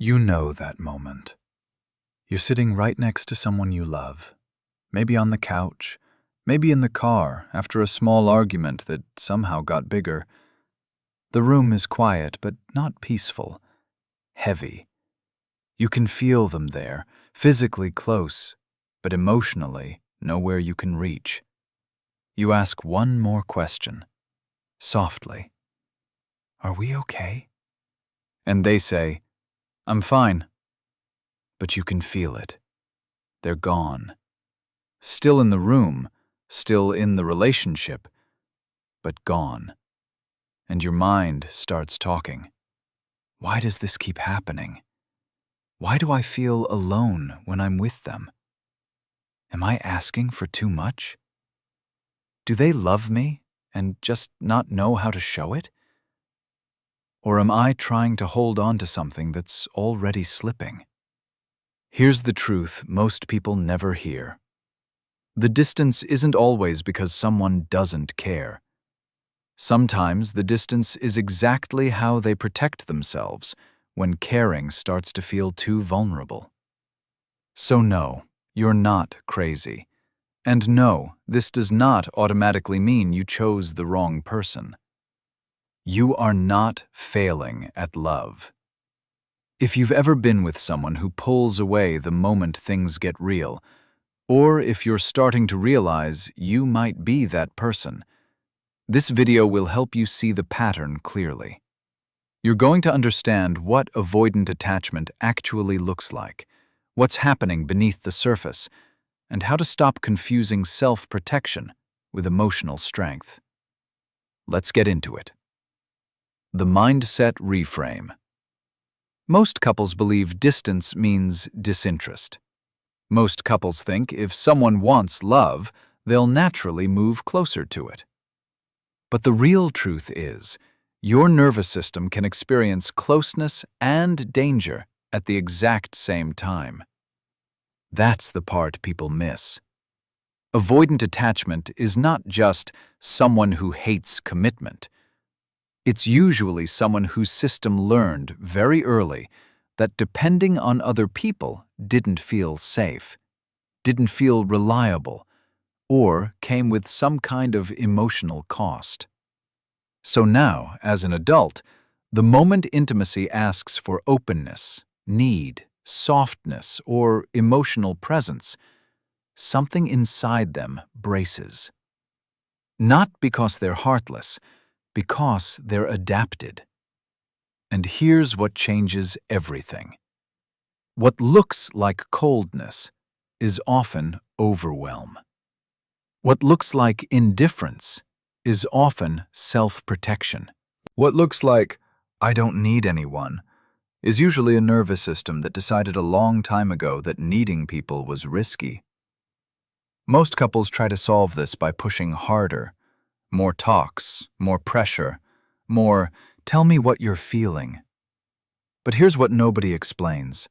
You know that moment. You're sitting right next to someone you love, maybe on the couch, maybe in the car after a small argument that somehow got bigger. The room is quiet but not peaceful, heavy. You can feel them there, physically close, but emotionally nowhere you can reach. You ask one more question, softly. Are we okay? And they say, I'm fine. But you can feel it. They're gone. Still in the room, still in the relationship, but gone. And your mind starts talking. Why does this keep happening? Why do I feel alone when I'm with them? Am I asking for too much? Do they love me and just not know how to show it? Or am I trying to hold on to something that's already slipping? Here's the truth most people never hear. The distance isn't always because someone doesn't care. Sometimes the distance is exactly how they protect themselves when caring starts to feel too vulnerable. So no, you're not crazy. And no, this does not automatically mean you chose the wrong person. You are not failing at love. If you've ever been with someone who pulls away the moment things get real, or if you're starting to realize you might be that person, this video will help you see the pattern clearly. You're going to understand what avoidant attachment actually looks like, what's happening beneath the surface, and how to stop confusing self-protection with emotional strength. Let's get into it. The mindset reframe. Most couples believe distance means disinterest. Most couples think if someone wants love, they'll naturally move closer to it. But the real truth is, your nervous system can experience closeness and danger at the exact same time. That's the part people miss. Avoidant attachment is not just someone who hates commitment. It's usually someone whose system learned very early that depending on other people didn't feel safe, didn't feel reliable, or came with some kind of emotional cost. So now, as an adult, the moment intimacy asks for openness, need, softness, or emotional presence, something inside them braces. Not because they're heartless, because they're adapted. And here's what changes everything. What looks like coldness is often overwhelm. What looks like indifference is often self-protection. What looks like, I don't need anyone, is usually a nervous system that decided a long time ago that needing people was risky. Most couples try to solve this by pushing harder. More talks, more pressure, more, tell me what you're feeling. But here's what nobody explains.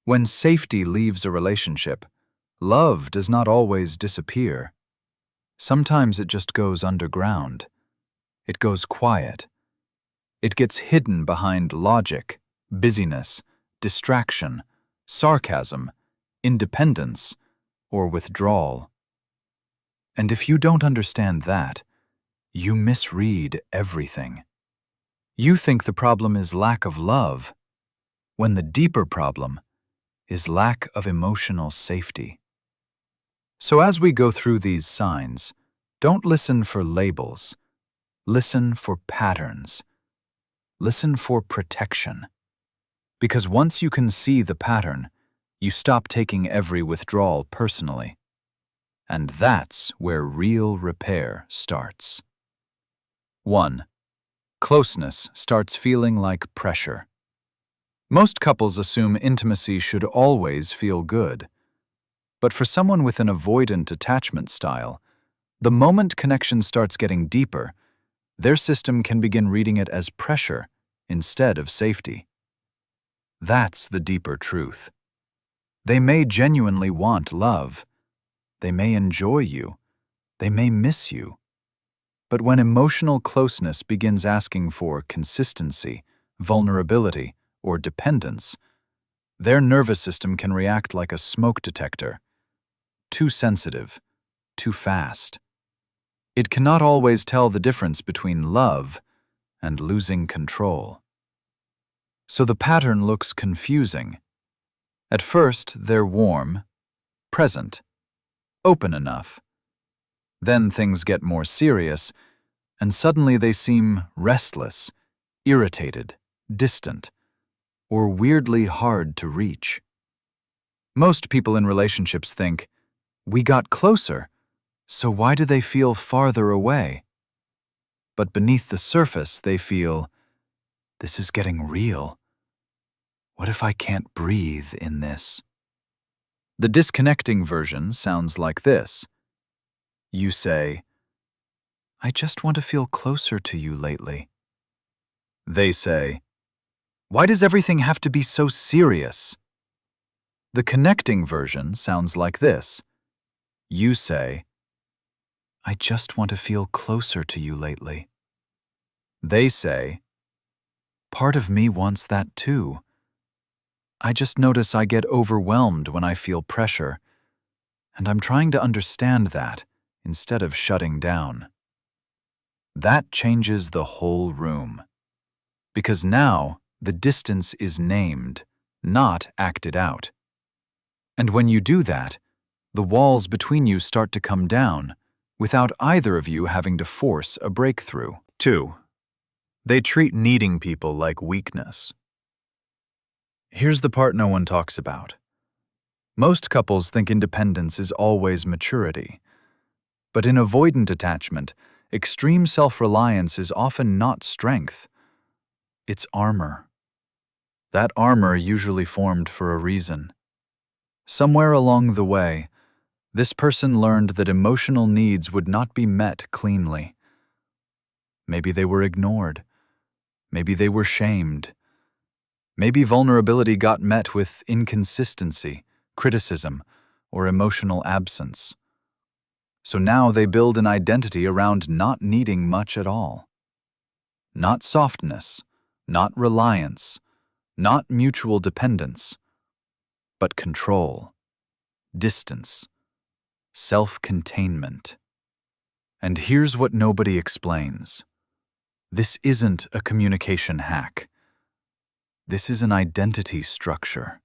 When safety leaves a relationship, love does not always disappear. Sometimes it just goes underground. It goes quiet. It gets hidden behind logic, busyness, distraction, sarcasm, independence, or withdrawal. And if you don't understand that, you misread everything. You think the problem is lack of love, when the deeper problem is lack of emotional safety. So as we go through these signs, don't listen for labels. Listen for patterns. Listen for protection. Because once you can see the pattern, you stop taking every withdrawal personally. And that's where real repair starts. 1. Closeness starts feeling like pressure. Most couples assume intimacy should always feel good. But for someone with an avoidant attachment style, the moment connection starts getting deeper, their system can begin reading it as pressure instead of safety. That's the deeper truth. They may genuinely want love. They may enjoy you. They may miss you. But when emotional closeness begins asking for consistency, vulnerability, or dependence, Their nervous system can react like a smoke detector, too sensitive, too fast. It cannot always tell the difference between love and losing control. So the pattern looks confusing. At first, they're warm, present, open enough. Then things get more serious, and suddenly they seem restless, irritated, distant, or weirdly hard to reach. Most people in relationships think, "We got closer, so why do they feel farther away?" But beneath the surface, they feel, "This is getting real. What if I can't breathe in this?" The disconnecting version sounds like this. You say, "I just want to feel closer to you lately." They say, "Why does everything have to be so serious?" The connecting version sounds like this. You say, "I just want to feel closer to you lately." They say, "Part of me wants that too. I just notice I get overwhelmed when I feel pressure, and I'm trying to understand that instead of shutting down." That changes the whole room. Because now the distance is named, not acted out. And when you do that, the walls between you start to come down without either of you having to force a breakthrough. 2. They treat needing people like weakness. Here's the part no one talks about. Most couples think independence is always maturity. But in avoidant attachment, extreme self-reliance is often not strength. It's armor. That armor usually formed for a reason. Somewhere along the way, this person learned that emotional needs would not be met cleanly. Maybe they were ignored. Maybe they were shamed. Maybe vulnerability got met with inconsistency, criticism, or emotional absence. So now they build an identity around not needing much at all. Not softness, not reliance, not mutual dependence, but control, distance, self-containment. And here's what nobody explains. This isn't a communication hack. This is an identity structure.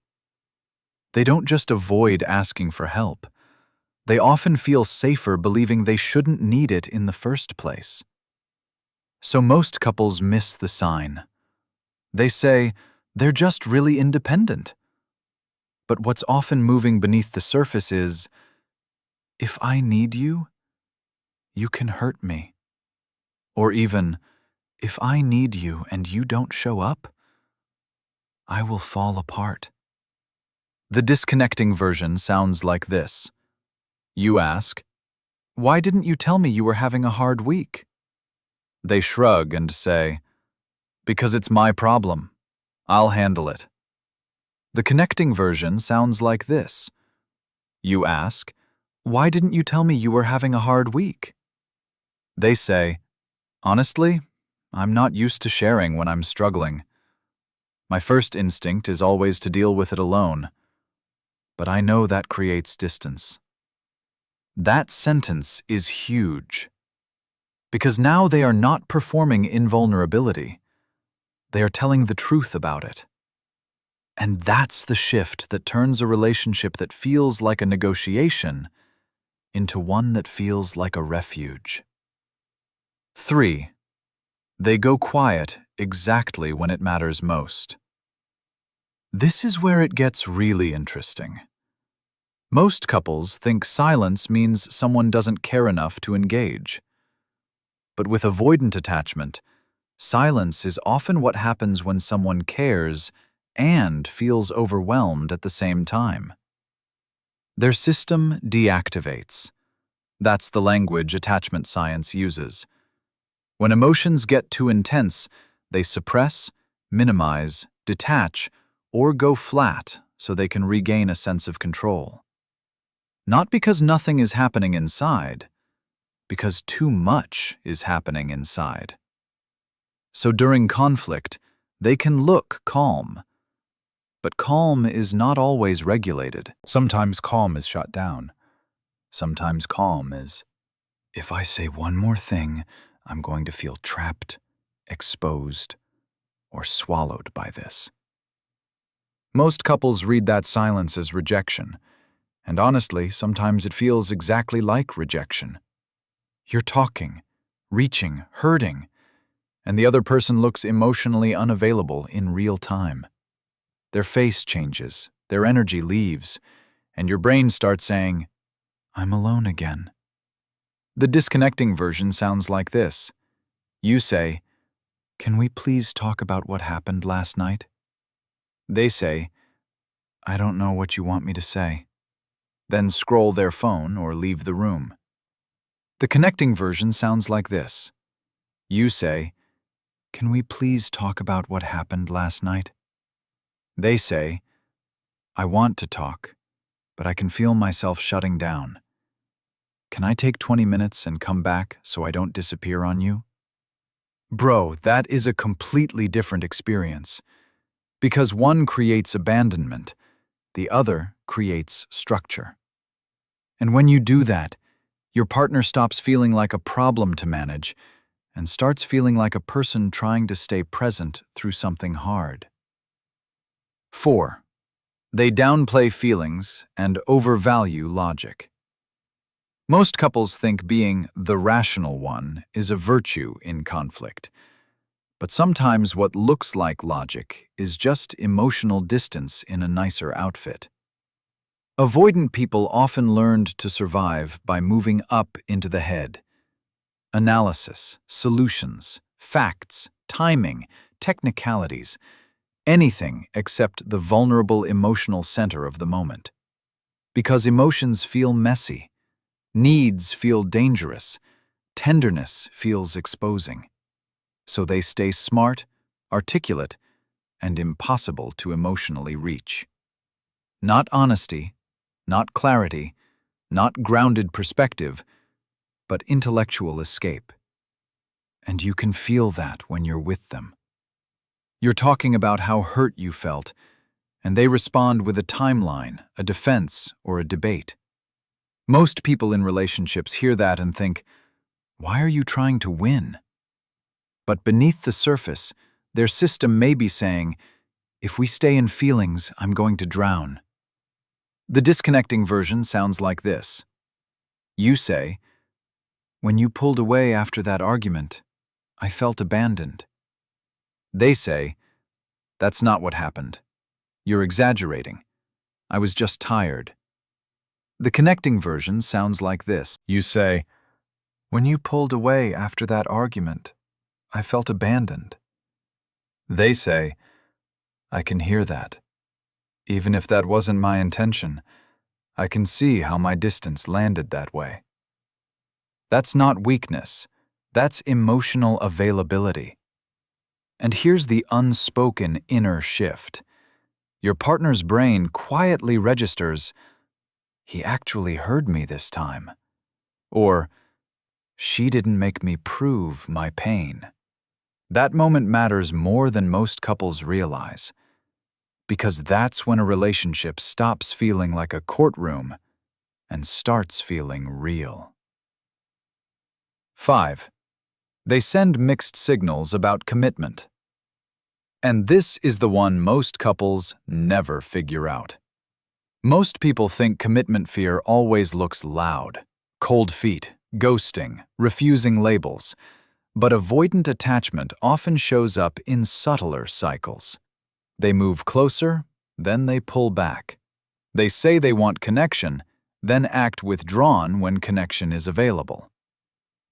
They don't just avoid asking for help. They often feel safer believing they shouldn't need it in the first place. So most couples miss the sign. They say they're just really independent. But what's often moving beneath the surface is, if I need you, you can hurt me. Or even, if I need you and you don't show up, I will fall apart. The disconnecting version sounds like this. You ask, "Why didn't you tell me you were having a hard week?" They shrug and say, "Because it's my problem. I'll handle it." The connecting version sounds like this. You ask, "Why didn't you tell me you were having a hard week?" They say, "Honestly, I'm not used to sharing when I'm struggling. My first instinct is always to deal with it alone. But I know that creates distance." That sentence is huge. Because now they are not performing invulnerability. They are telling the truth about it. And that's the shift that turns a relationship that feels like a negotiation into one that feels like a refuge. 3. They go quiet exactly when it matters most. This is where it gets really interesting. Most couples think silence means someone doesn't care enough to engage. But with avoidant attachment, silence is often what happens when someone cares and feels overwhelmed at the same time. Their system deactivates. That's the language attachment science uses. When emotions get too intense, they suppress, minimize, detach, or go flat so they can regain a sense of control. Not because nothing is happening inside, because too much is happening inside. So during conflict, they can look calm, But calm is not always regulated. Sometimes calm is shut down. Sometimes calm is, if I say one more thing, I'm going to feel trapped, exposed, or swallowed by this. Most couples read that silence as rejection, and honestly, sometimes it feels exactly like rejection. You're talking, reaching, hurting, and the other person looks emotionally unavailable in real time. Their face changes, their energy leaves, and your brain starts saying, I'm alone again. The disconnecting version sounds like this. You say, can we please talk about what happened last night? They say, I don't know what you want me to say. Then scroll their phone or leave the room. The connecting version sounds like this. You say, can we please talk about what happened last night? They say, I want to talk, but I can feel myself shutting down. Can I take 20 minutes and come back so I don't disappear on you? Bro, that is a completely different experience. Because one creates abandonment, the other creates structure. And when you do that, your partner stops feeling like a problem to manage and starts feeling like a person trying to stay present through something hard. 4. They downplay feelings and overvalue logic. Most couples think being the rational one is a virtue in conflict. But sometimes what looks like logic is just emotional distance in a nicer outfit. Avoidant people often learned to survive by moving up into the head. Analysis, solutions, facts, timing, technicalities, anything except the vulnerable emotional center of the moment. Because emotions feel messy, needs feel dangerous, tenderness feels exposing. So they stay smart, articulate, and impossible to emotionally reach. Not honesty, not clarity, not grounded perspective, but intellectual escape. And you can feel that when you're with them. You're talking about how hurt you felt, and they respond with a timeline, a defense, or a debate. Most people in relationships hear that and think, why are you trying to win? But beneath the surface, their system may be saying, if we stay in feelings, I'm going to drown. The disconnecting version sounds like this. You say, when you pulled away after that argument, I felt abandoned. They say, that's not what happened. You're exaggerating. I was just tired. The connecting version sounds like this. You say, when you pulled away after that argument, I felt abandoned. They say, I can hear that. Even if that wasn't my intention, I can see how my distance landed that way. That's not weakness. That's emotional availability. And here's the unspoken inner shift. Your partner's brain quietly registers, he actually heard me this time. Or, she didn't make me prove my pain. That moment matters more than most couples realize. Because that's when a relationship stops feeling like a courtroom and starts feeling real. 5. They send mixed signals about commitment. And this is the one most couples never figure out. Most people think commitment fear always looks loud. Cold feet, ghosting, refusing labels. But avoidant attachment often shows up in subtler cycles. They move closer, then they pull back. They say they want connection, then act withdrawn when connection is available.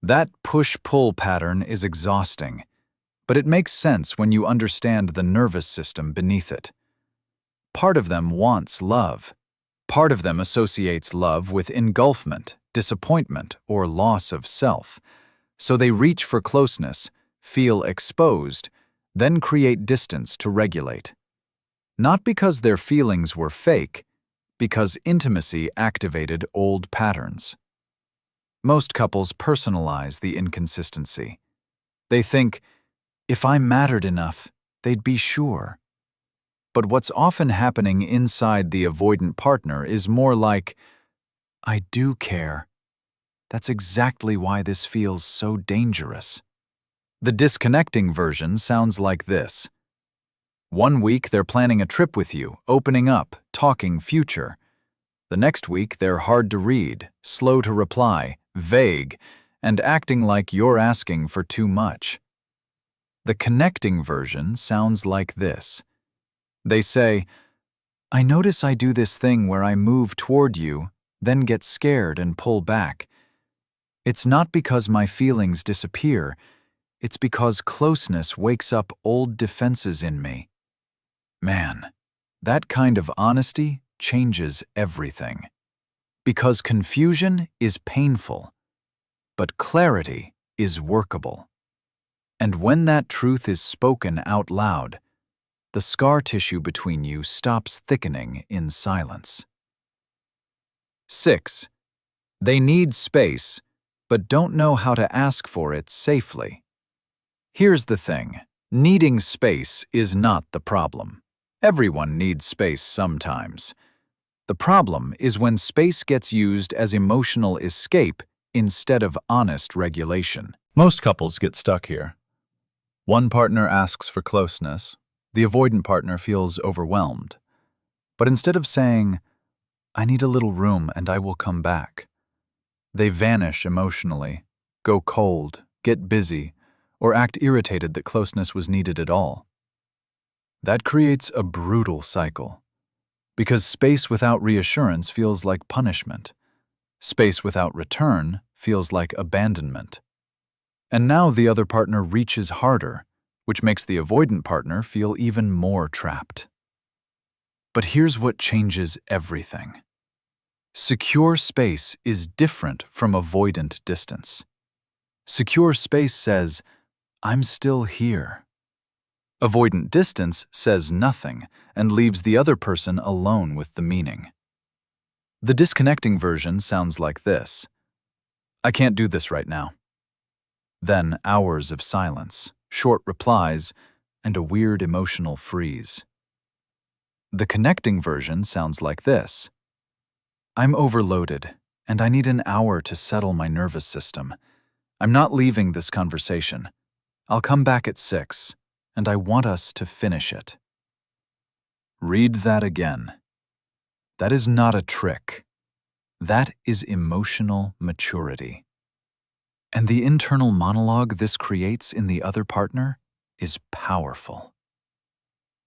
That push-pull pattern is exhausting, but it makes sense when you understand the nervous system beneath it. Part of them wants love. Part of them associates love with engulfment, disappointment, or loss of self. So they reach for closeness, feel exposed, then create distance to regulate. Not because their feelings were fake, because intimacy activated old patterns. Most couples personalize the inconsistency. They think, if I mattered enough, they'd be sure. But what's often happening inside the avoidant partner is more like, I do care. That's exactly why this feels so dangerous. The disconnecting version sounds like this. One week they're planning a trip with you, opening up, talking future. The next week they're hard to read, slow to reply, vague, and acting like you're asking for too much. The connecting version sounds like this. They say, I notice I do this thing where I move toward you, then get scared and pull back. It's not because my feelings disappear, it's because closeness wakes up old defenses in me. Man, that kind of honesty changes everything. Because confusion is painful, but clarity is workable. And when that truth is spoken out loud, the scar tissue between you stops thickening in silence. 6. They need space, but don't know how to ask for it safely. Here's the thing, needing space is not the problem. Everyone needs space sometimes. The problem is when space gets used as emotional escape instead of honest regulation. Most couples get stuck here. One partner asks for closeness. The avoidant partner feels overwhelmed. But instead of saying, I need a little room and I will come back, they vanish emotionally, go cold, get busy, or act irritated that closeness was needed at all. That creates a brutal cycle. Because space without reassurance feels like punishment. Space without return feels like abandonment. And now the other partner reaches harder, which makes the avoidant partner feel even more trapped. But here's what changes everything. Secure space is different from avoidant distance. Secure space says, I'm still here. Avoidant distance says nothing and leaves the other person alone with the meaning. The disconnecting version sounds like this. I can't do this right now. Then hours of silence, short replies, and a weird emotional freeze. The connecting version sounds like this. I'm overloaded, and I need an hour to settle my nervous system. I'm not leaving this conversation. I'll come back at 6, and I want us to finish it. Read that again. That is not a trick. That is emotional maturity. And the internal monologue this creates in the other partner is powerful.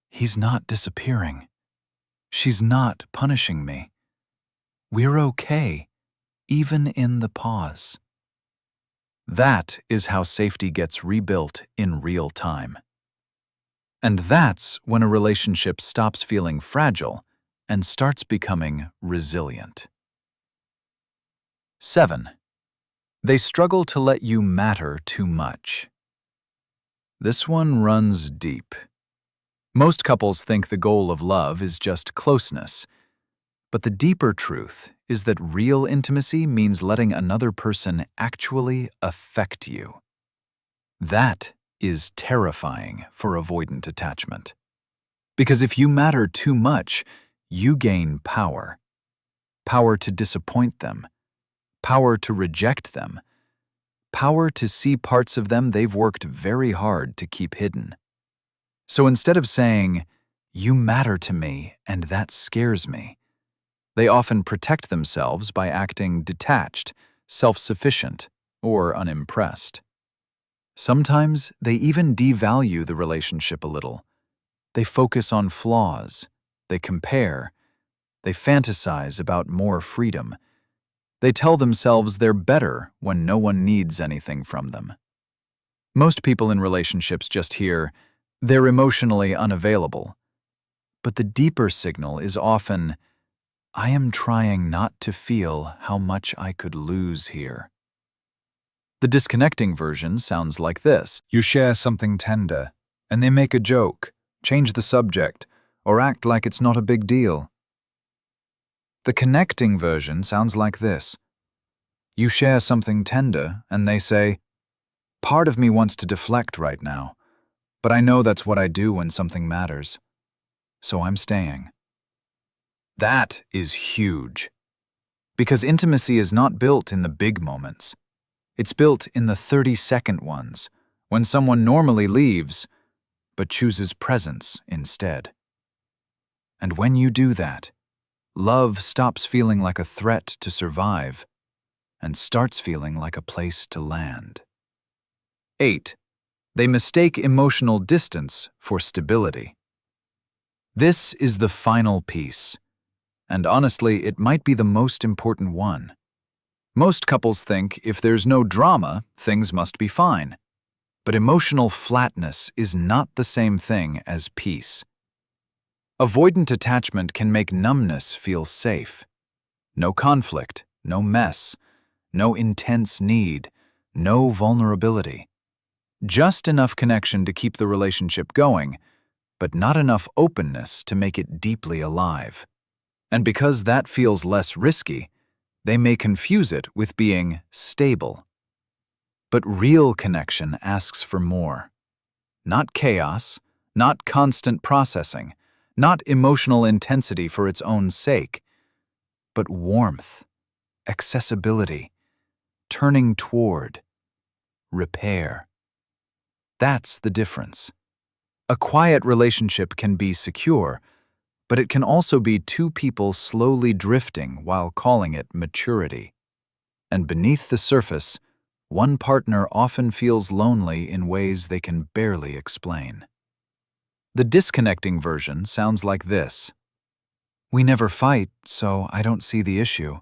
He's not disappearing. She's not punishing me. We're okay, even in the pause. That is how safety gets rebuilt in real time. And that's when a relationship stops feeling fragile and starts becoming resilient. 7. They struggle to let you matter too much. This one runs deep. Most couples think the goal of love is just closeness, but the deeper truth is that real intimacy means letting another person actually affect you. That is terrifying for avoidant attachment. Because if you matter too much, you gain power. Power to disappoint them. Power to reject them. Power to see parts of them they've worked very hard to keep hidden. So instead of saying, you matter to me and that scares me, they often protect themselves by acting detached, self-sufficient, or unimpressed. Sometimes they even devalue the relationship a little. They focus on flaws, they compare, they fantasize about more freedom. They tell themselves they're better when no one needs anything from them. Most people in relationships just hear, they're emotionally unavailable. But the deeper signal is often, I am trying not to feel how much I could lose here. The disconnecting version sounds like this. You share something tender, and they make a joke, change the subject, or act like it's not a big deal. The connecting version sounds like this. You share something tender, and they say, part of me wants to deflect right now, but I know that's what I do when something matters. so I'm staying. That is huge. Because intimacy is not built in the big moments. It's built in the 30-second ones, when someone normally leaves, but chooses presence instead. And when you do that, love stops feeling like a threat to survive and starts feeling like a place to land. 8. They mistake emotional distance for stability. This is the final piece, and honestly, it might be the most important one. Most couples think if there's no drama, things must be fine. But emotional flatness is not the same thing as peace. Avoidant attachment can make numbness feel safe. No conflict, no mess, no intense need, no vulnerability. Just enough connection to keep the relationship going, but not enough openness to make it deeply alive. And because that feels less risky, they may confuse it with being stable. But real connection asks for more. Not chaos, not constant processing, not emotional intensity for its own sake, but warmth, accessibility, turning toward, repair. That's the difference. A quiet relationship can be secure, but it can also be two people slowly drifting while calling it maturity. And beneath the surface, one partner often feels lonely in ways they can barely explain. The disconnecting version sounds like this. We never fight, so I don't see the issue.